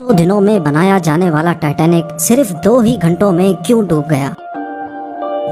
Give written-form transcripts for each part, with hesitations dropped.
100 دنوں میں بنایا جانے والا ٹائٹینک صرف 2 ہی گھنٹوں میں کیوں ڈوب گیا؟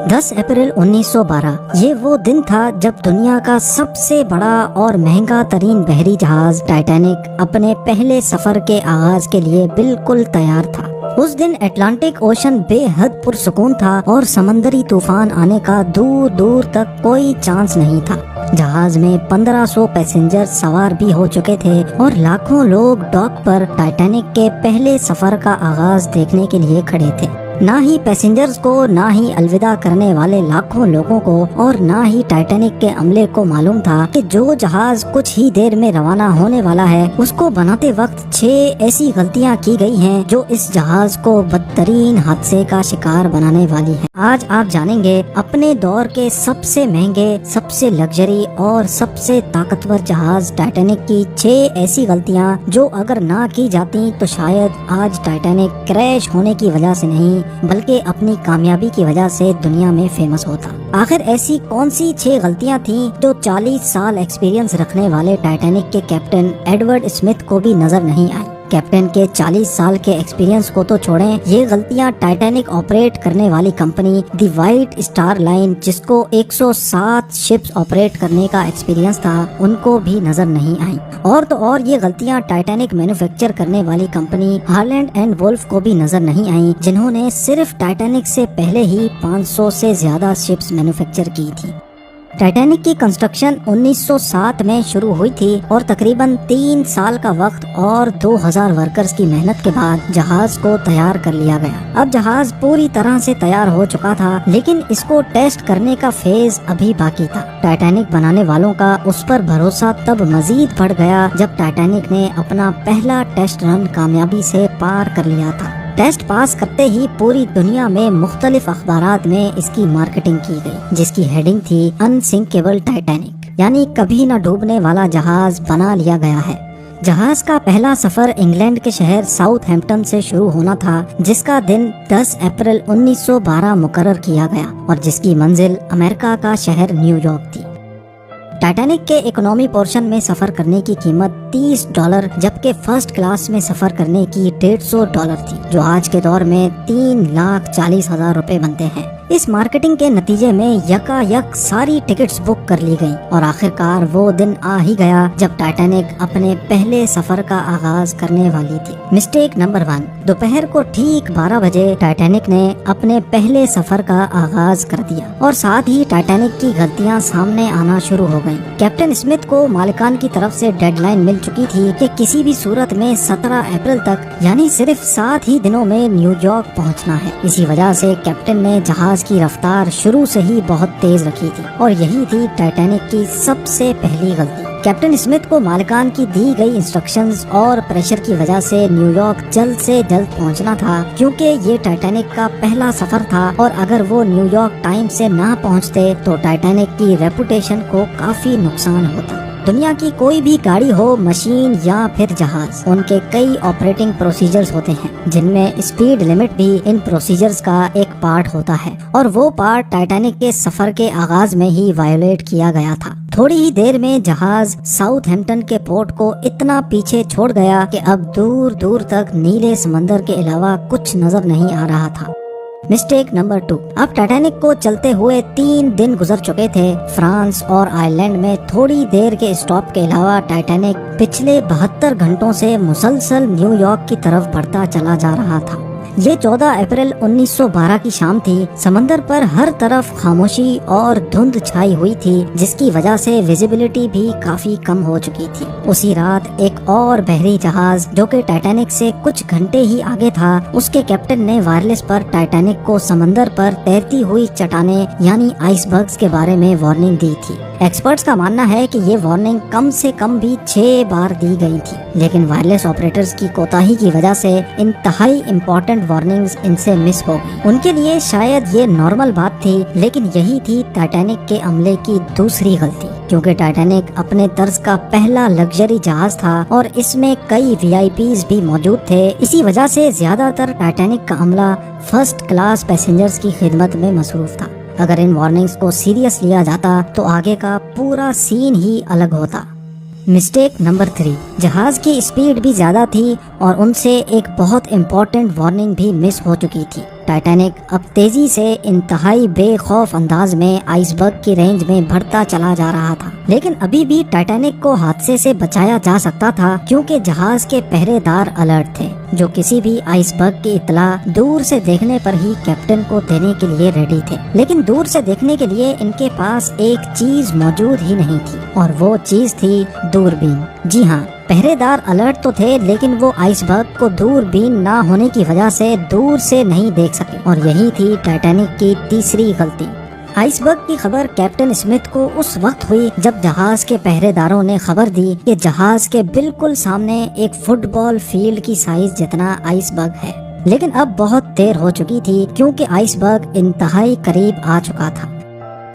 10 اپریل 1912 یہ وہ دن تھا جب دنیا کا سب سے بڑا اور مہنگا ترین بحری جہاز ٹائٹینک اپنے پہلے سفر کے آغاز کے لیے بالکل تیار تھا۔ اس دن اٹلانٹک اوشن بے حد پرسکون تھا اور سمندری طوفان آنے کا دور دور تک کوئی چانس نہیں تھا۔ جہاز میں 1500 پیسنجر سوار بھی ہو چکے تھے اور لاکھوں لوگ ڈاک پر ٹائٹینک کے پہلے سفر کا آغاز دیکھنے کے لیے کھڑے تھے۔ نہ ہی پیسنجرز کو، نہ ہی الوداع کرنے والے لاکھوں لوگوں کو اور نہ ہی ٹائٹینک کے عملے کو معلوم تھا کہ جو جہاز کچھ ہی دیر میں روانہ ہونے والا ہے اس کو بناتے وقت 6 ایسی غلطیاں کی گئی ہیں جو اس جہاز کو بدترین حادثے کا شکار بنانے والی ہیں۔ آج آپ جانیں گے اپنے دور کے سب سے مہنگے، سب سے لگژری اور سب سے طاقتور جہاز ٹائٹینک کی 6 ایسی غلطیاں جو اگر نہ کی جاتی تو شاید آج ٹائٹینک کریش ہونے کی وجہ سے نہیں بلکہ اپنی کامیابی کی وجہ سے دنیا میں فیمس ہوتا۔ آخر ایسی کون سی 6 غلطیاں تھیں جو 40 سال ایکسپیرینس رکھنے والے ٹائٹینک کے کیپٹن ایڈورڈ اسمتھ کو بھی نظر نہیں آئی؟ کیپٹن کے 40 سال کے ایکسپیرینس کو تو چھوڑیں، یہ غلطیاں ٹائٹینک آپریٹ کرنے والی کمپنی دی وائٹ اسٹار لائن جس کو 107 شپس آپریٹ کرنے کا ایکسپیرینس تھا ان کو بھی نظر نہیں آئیں۔ اور تو اور یہ غلطیاں ٹائٹینک مینوفیکچر کرنے والی کمپنی ہالینڈ اینڈ وولف کو بھی نظر نہیں آئیں جنہوں نے صرف ٹائٹینک سے پہلے ہی 500 سے زیادہ شپس مینوفیکچر کی تھی۔ ٹائٹینک کی کنسٹرکشن 1907 میں شروع ہوئی تھی اور تقریباً 3 سال کا وقت اور 2000 ورکرز کی محنت کے بعد جہاز کو تیار کر لیا گیا۔ اب جہاز پوری طرح سے تیار ہو چکا تھا لیکن اس کو ٹیسٹ کرنے کا فیز ابھی باقی تھا۔ ٹائٹینک بنانے والوں کا اس پر بھروسہ تب مزید بڑھ گیا جب ٹائٹینک نے اپنا پہلا ٹیسٹ رن کامیابی سے پار کر لیا تھا۔ ٹیسٹ پاس کرتے ہی پوری دنیا میں مختلف اخبارات میں اس کی مارکیٹنگ کی گئی جس کی ہیڈنگ تھی انسنکیبل ٹائٹینک، یعنی کبھی نہ ڈوبنے والا جہاز بنا لیا گیا ہے۔ جہاز کا پہلا سفر انگلینڈ کے شہر ساؤتھ ہیمپٹن سے شروع ہونا تھا جس کا دن 10 اپریل 1912 مقرر کیا گیا اور جس کی منزل امریکہ کا شہر نیو یارک تھی۔ ٹائٹینک کے اکنومی پورشن میں سفر کرنے کی قیمت $30 جبکہ فرسٹ کلاس میں سفر کرنے کی $150 تھی جو آج کے دور میں 3,40,000 روپے بنتے ہیں۔ اس مارکیٹنگ کے نتیجے میں یکا یک ساری ٹکٹس بک کر لی گئیں اور آخرکار وہ دن آ ہی گیا جب ٹائٹینک اپنے پہلے سفر کا آغاز کرنے والی تھی۔ مسٹیک نمبر 1، دوپہر کو ٹھیک 12 بجے ٹائٹینک نے اپنے پہلے سفر کا آغاز کر دیا اور ساتھ ہی ٹائٹینک کی غلطیاں سامنے آنا شروع ہو گئیں۔ کیپٹن اسمتھ کو مالکان کی طرف سے ڈیڈ لائن مل چکی تھی کہ کسی بھی صورت میں 17 اپریل تک یعنی صرف 7 ہی دنوں میں نیو یارک پہنچنا ہے۔ اسی وجہ سے کیپٹن نے جہاز کی رفتار شروع سے ہی بہت تیز رکھی تھی اور یہی تھی ٹائٹینک کی سب سے پہلی غلطی۔ کیپٹن اسمتھ کو مالکان کی دی گئی انسٹرکشنز اور پریشر کی وجہ سے نیو یارک جلد سے جلد پہنچنا تھا کیونکہ یہ ٹائٹینک کا پہلا سفر تھا اور اگر وہ نیو یارک ٹائم سے نہ پہنچتے تو ٹائٹینک کی ریپوٹیشن کو کافی نقصان ہوتا۔ دنیا کی کوئی بھی گاڑی ہو، مشین یا پھر جہاز، ان کے کئی آپریٹنگ پروسیجرز ہوتے ہیں جن میں اسپیڈ لمٹ بھی ان پروسیجرز کا ایک پارٹ ہوتا ہے اور وہ پارٹ ٹائٹینک کے سفر کے آغاز میں ہی وائلیٹ کیا گیا تھا۔ تھوڑی ہی دیر میں جہاز ساؤتھ ہیمپٹن کے پورٹ کو اتنا پیچھے چھوڑ گیا کہ اب دور دور تک نیلے سمندر کے علاوہ کچھ نظر نہیں آ رہا تھا۔ مسٹیک نمبر 2، اب ٹائٹینک کو چلتے ہوئے 3 دن گزر چکے تھے۔ فرانس اور آئرلینڈ میں تھوڑی دیر کے اسٹاپ کے علاوہ ٹائٹینک پچھلے 72 گھنٹوں سے مسلسل نیو یارک کی طرف بڑھتا چلا جا رہا تھا۔ یہ 14 اپریل 1912 کی شام تھی۔ سمندر پر ہر طرف خاموشی اور دھند چھائی ہوئی تھی جس کی وجہ سے ویزیبلٹی بھی کافی کم ہو چکی تھی۔ اسی رات ایک اور بحری جہاز جو کہ ٹائٹینک سے کچھ گھنٹے ہی آگے تھا، اس کے کیپٹن نے وائرلیس پر ٹائٹینک کو سمندر پر تیرتی ہوئی چٹانیں یعنی آئس برگز کے بارے میں وارننگ دی تھی۔ ایکسپرٹس کا ماننا ہے کہ یہ وارننگ کم سے کم بھی 6 بار دی گئی تھی لیکن وائرلیس آپریٹرز کی کوتاہی کی وجہ سے انتہائی امپورٹنٹ وارننگز ان سے مس ہو گئی۔ ان کے لیے شاید یہ نارمل بات تھی لیکن یہی تھی ٹائٹینک کے عملے کی دوسری غلطی، کیونکہ ٹائٹینک اپنے طرز کا پہلا لگژری جہاز تھا اور اس میں کئی VIPs بھی موجود تھے۔ اسی وجہ سے زیادہ تر ٹائٹینک کا عملہ فرسٹ کلاس پیسنجرز کی خدمت میں مصروف تھا۔ اگر ان وارننگز کو سیریس لیا جاتا تو آگے کا پورا سین ہی الگ ہوتا۔ مسٹیک نمبر 3، جہاز کی اسپیڈ بھی زیادہ تھی اور ان سے ایک بہت امپورٹنٹ وارننگ بھی مس ہو چکی تھی۔ ٹائٹینک اب تیزی سے انتہائی بے خوف انداز میں آئس برگ کی رینج میں بڑھتا چلا جا رہا تھا، لیکن ابھی بھی ٹائٹینک کو حادثے سے بچایا جا سکتا تھا کیونکہ جہاز کے پہرے دار الرٹ تھے جو کسی بھی آئس برگ کی اطلاع دور سے دیکھنے پر ہی کیپٹن کو دینے کے لیے ریڈی تھے۔ لیکن دور سے دیکھنے کے لیے ان کے پاس ایک چیز موجود ہی نہیں تھی اور وہ چیز تھی دوربین۔ جی ہاں، پہرے دار الرٹ تو تھے لیکن وہ آئس برگ کو دوربین نہ ہونے کی وجہ سے دور سے نہیں دیکھ سکے، اور یہی تھی ٹائٹینک کی تیسری غلطی۔ آئس برگ کی خبر کیپٹن اسمتھ کو اس وقت ہوئی جب جہاز کے پہرے داروں نے خبر دی کہ جہاز کے بالکل سامنے ایک فٹ بال فیلڈ کی سائز جتنا آئس برگ ہے، لیکن اب بہت دیر ہو چکی تھی کیونکہ آئس برگ انتہائی قریب آ چکا تھا۔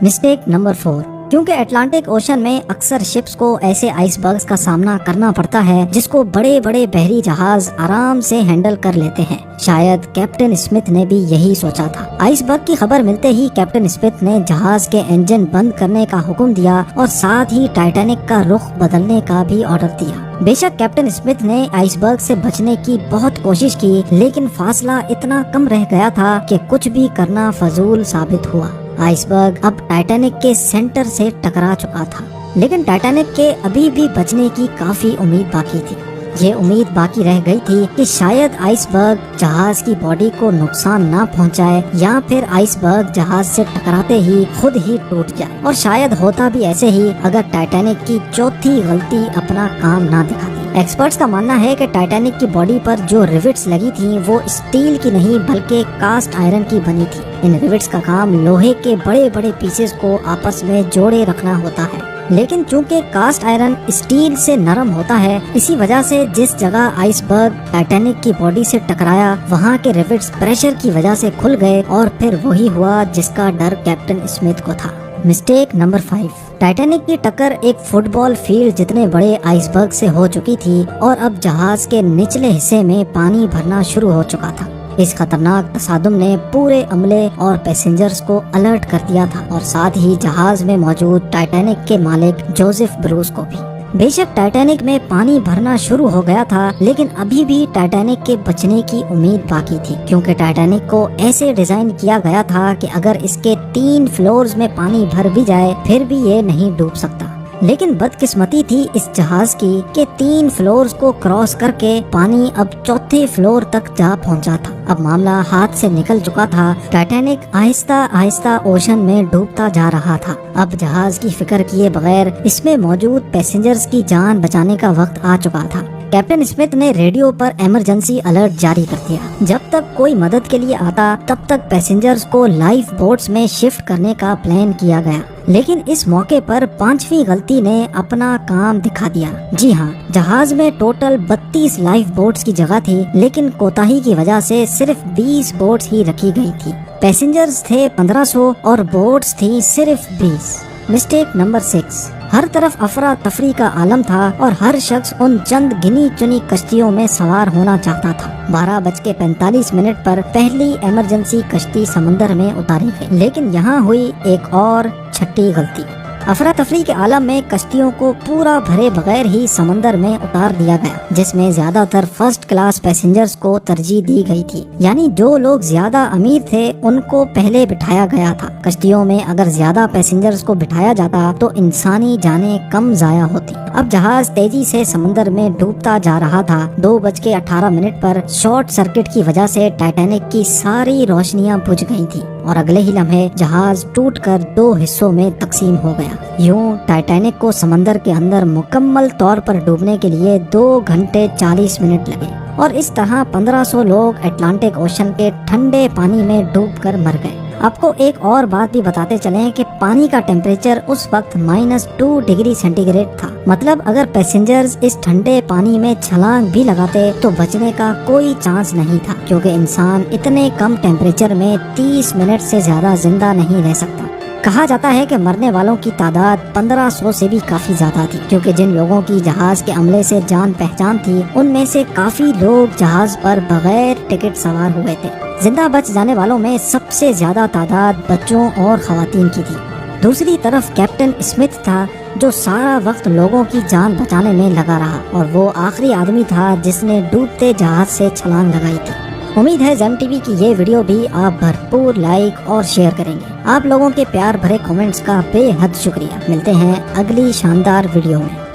مسٹیک نمبر 4، کیونکہ اٹلانٹک اوشن میں اکثر شپس کو ایسے آئس برگز کا سامنا کرنا پڑتا ہے جس کو بڑے بڑے بحری جہاز آرام سے ہینڈل کر لیتے ہیں، شاید کیپٹن اسمتھ نے بھی یہی سوچا تھا۔ آئس برگ کی خبر ملتے ہی کیپٹن اسمتھ نے جہاز کے انجن بند کرنے کا حکم دیا اور ساتھ ہی ٹائٹینک کا رخ بدلنے کا بھی آرڈر دیا۔ بے شک کیپٹن اسمتھ نے آئس برگ سے بچنے کی بہت کوشش کی، لیکن فاصلہ اتنا کم رہ گیا تھا کہ کچھ بھی کرنا فضول ثابت ہوا۔ آئس برگ اب ٹائٹینک کے سینٹر سے ٹکرا چکا تھا، لیکن ٹائٹینک کے ابھی بھی بچنے کی کافی امید باقی تھی۔ یہ امید باقی رہ گئی تھی کہ شاید آئس برگ جہاز کی باڈی کو نقصان نہ پہنچائے یا پھر آئس برگ جہاز سے ٹکراتے ہی خود ہی ٹوٹ جائے، اور شاید ہوتا بھی ایسے ہی اگر ٹائٹینک کی چوتھی غلطی اپنا کام نہ دکھاتی۔ ایکسپرٹس کا ماننا ہے کہ ٹائٹینک کی باڈی پر جو ریوٹس لگی تھیں وہ اسٹیل کی نہیں بلکہ کاسٹ آئرن کی بنی تھی۔ ان ریوٹس کا کام لوہے کے بڑے بڑے پیسز کو آپس میں جوڑے رکھنا ہوتا ہے، لیکن چونکہ کاسٹ آئرن اسٹیل سے نرم ہوتا ہے، اسی وجہ سے جس جگہ آئس برگ ٹائٹینک کی باڈی سے ٹکرایا وہاں کے ریوٹس پریشر کی وجہ سے کھل گئے، اور پھر وہی ہوا جس کا ڈر کیپٹن اسمتھ کو تھا۔ مسٹیک نمبر 5، ٹائٹینک کی ٹکر ایک فٹ بال فیلڈ جتنے بڑے آئس برگ سے ہو چکی تھی اور اب جہاز کے نچلے حصے میں پانی بھرنا شروع ہو چکا تھا۔ اس خطرناک تصادم نے پورے عملے اور پیسنجرز کو الرٹ کر دیا تھا، اور ساتھ ہی جہاز میں موجود ٹائٹینک کے مالک جوزف بروس کو بھی۔ بے شک ٹائٹینک میں پانی بھرنا شروع ہو گیا تھا، لیکن ابھی بھی ٹائٹینک کے بچنے کی امید باقی تھی، کیونکہ ٹائٹینک کو ایسے ڈیزائن کیا گیا تھا کہ اگر اس کے 3 فلورز میں پانی بھر بھی جائے پھر بھی یہ نہیں ڈوب سکتا۔ لیکن بدقسمتی تھی اس جہاز کی کہ 3 فلورز کو کراس کر کے پانی اب 4تھے فلور تک جا پہنچا تھا۔ اب معاملہ ہاتھ سے نکل چکا تھا۔ ٹائٹینک آہستہ آہستہ اوشن میں ڈوبتا جا رہا تھا۔ اب جہاز کی فکر کیے بغیر اس میں موجود پیسنجرز کی جان بچانے کا وقت آ چکا تھا۔ کیپٹن اسمتھ نے ریڈیو پر ایمرجنسی الرٹ جاری کر دیا۔ جب تک کوئی مدد کے لیے آتا تب تک پیسنجرز کو لائف بوٹس میں شفٹ کرنے کا پلان کیا گیا، لیکن اس موقع پر 5ویں غلطی نے اپنا کام دکھا دیا۔ جی ہاں، جہاز میں ٹوٹل 32 لائف بوٹس کی جگہ تھی، لیکن کوتاہی کی وجہ سے صرف 20 بوٹس ہی رکھی گئی تھی۔ پیسنجرز تھے 1500 اور بوٹس تھی صرف 20۔ مسٹیک نمبر 6، ہر طرف افراتفری کا عالم تھا اور ہر شخص ان چند گنی چنی کشتیوں میں سوار ہونا چاہتا تھا۔ 12:45 پر پہلی ایمرجنسی کشتی سمندر میں اتاری گئی، لیکن یہاں ہوئی ایک اور چھٹی غلطی۔ افراتفری کے عالم میں کشتیوں کو پورا بھرے بغیر ہی سمندر میں اتار دیا گیا، جس میں زیادہ تر فرسٹ کلاس پیسنجرز کو ترجیح دی گئی تھی، یعنی جو لوگ زیادہ امیر تھے ان کو پہلے بٹھایا گیا تھا۔ کشتیوں میں اگر زیادہ پیسنجرز کو بٹھایا جاتا تو انسانی جانیں کم ضائع ہوتی۔ اب جہاز تیزی سے سمندر میں ڈوبتا جا رہا تھا۔ 2:18 پر شارٹ سرکٹ کی وجہ سے ٹائٹینک کی ساری روشنیاں بجھ گئی تھی اور اگلے ہی لمحے جہاز ٹوٹ کر 2 حصوں میں تقسیم ہو گیا۔ یوں ٹائٹینک کو سمندر کے اندر مکمل طور پر ڈوبنے کے لیے 2:40 لگے، اور اس طرح 1500 لوگ اٹلانٹک اوشن کے ٹھنڈے پانی میں ڈوب کر مر گئے۔ آپ کو ایک اور بات بھی بتاتے چلیں کہ پانی کا ٹیمپریچر اس وقت -2 ڈگری سینٹی گریڈ تھا، مطلب اگر پیسنجرز اس ٹھنڈے پانی میں چھلانگ بھی لگاتے تو بچنے کا کوئی چانس نہیں تھا، کیونکہ انسان اتنے کم ٹیمپریچر میں 30 منٹ سے زیادہ زندہ نہیں رہ سکتا۔ کہا جاتا ہے کہ مرنے والوں کی تعداد 1500 سے بھی کافی زیادہ تھی، کیونکہ جن لوگوں کی جہاز کے عملے سے جان پہچان تھی ان میں سے کافی لوگ جہاز پر بغیر ٹکٹ سوار ہوئے تھے۔ زندہ بچ جانے والوں میں سب سے زیادہ تعداد بچوں اور خواتین کی تھی۔ دوسری طرف کیپٹن اسمتھ تھا جو سارا وقت لوگوں کی جان بچانے میں لگا رہا اور وہ آخری آدمی تھا جس نے ڈوبتے جہاز سے چھلانگ لگائی تھی۔ امید ہے زیم ٹی وی کی یہ ویڈیو بھی آپ بھرپور لائک اور شیئر کریں گے۔ آپ لوگوں کے پیار بھرے کمنٹس کا بے حد شکریہ۔ ملتے ہیں اگلی شاندار ویڈیو میں۔